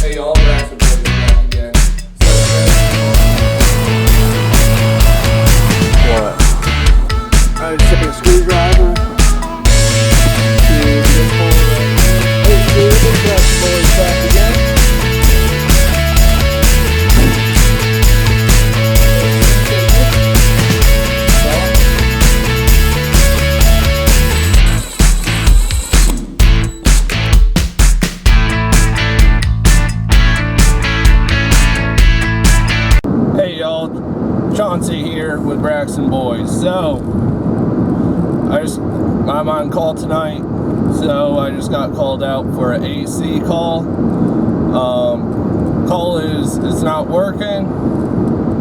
Hey y'all, Braxton Boys back again. What? I just took a screwdriver to this hole right here. Hey Steve, Braxton Boys back again. Chauncey here with Braxton Boys. So I'm on call tonight, so I just got called out for an AC call. Call is not working.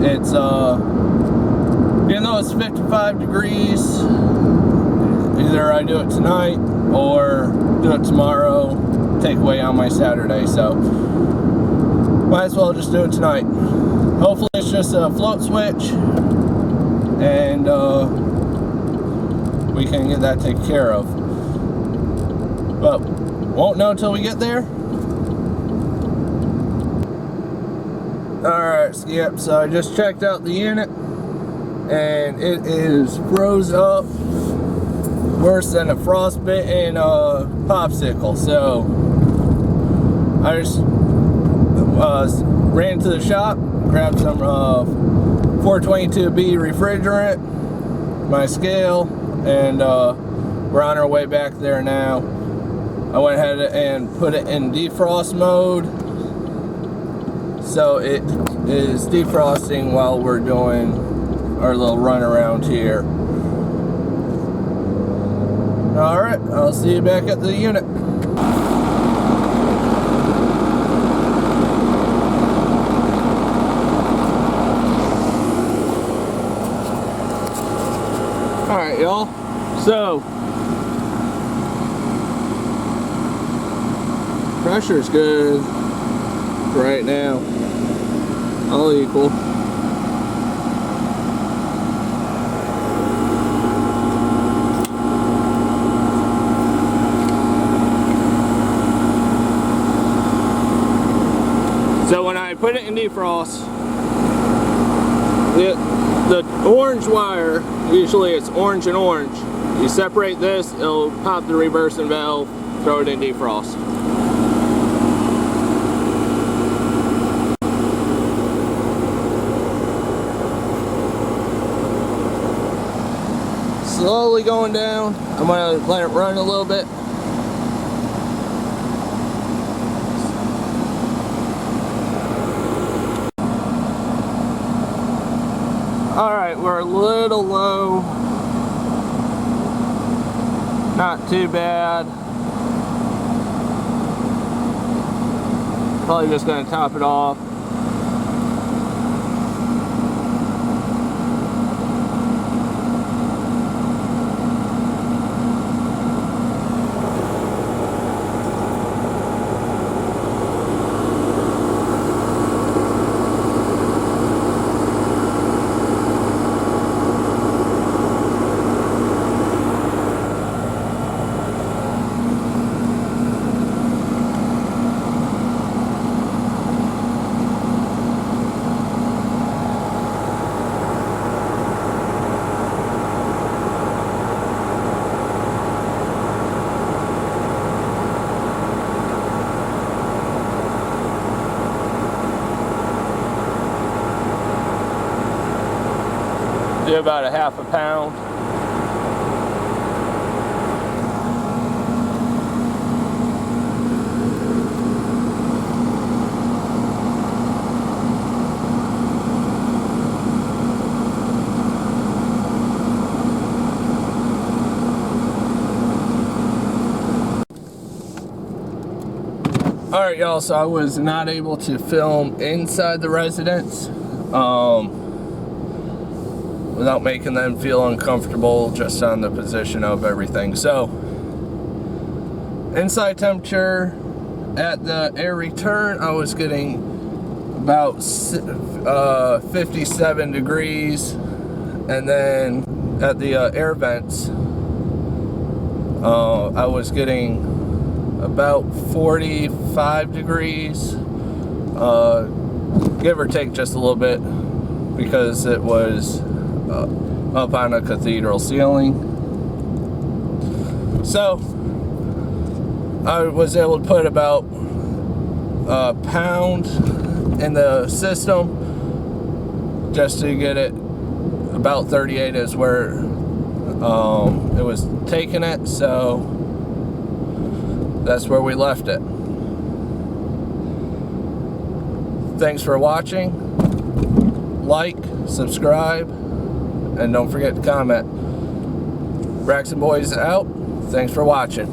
It's even though it's 55 degrees, either I do it tonight or do it tomorrow, take away on my Saturday, so might as well just do it tonight. Hopefully it's just a float switch and we can get that taken care of. But won't know until we get there. Alright, Skip, so I just checked out the unit and it is froze up worse than a frostbitten popsicle. So I just ran to the shop, grabbed some 422B refrigerant, my scale, and we're on our way back there now. I went ahead and put it in defrost mode, so it is defrosting while we're doing our little run around here. Alright, I'll see you back at the unit. Alright y'all, so pressure's good right now, all equal. So when I put it in defrost, the orange wire, usually it's orange and orange. You separate this, it'll pop the reversing valve, throw it in defrost. Slowly going down. I'm gonna let it run a little bit. Alright, we're a little low. Not too bad. Probably just going to top it off. Do about a half a pound. Alright y'all, so I was not able to film inside the residence without making them feel uncomfortable just on the position of everything. So inside temperature at the air return, I was getting about 57 degrees, and then at the air vents I was getting about 45 degrees. give or take just a little bit, because it was up on a cathedral ceiling. So I was able to put about a pound in the system just to get it about 38 is where it was taking it, so that's where we left it. Thanks for watching. Like, subscribe, and don't forget to comment. Braxton Boys out. Thanks for watching.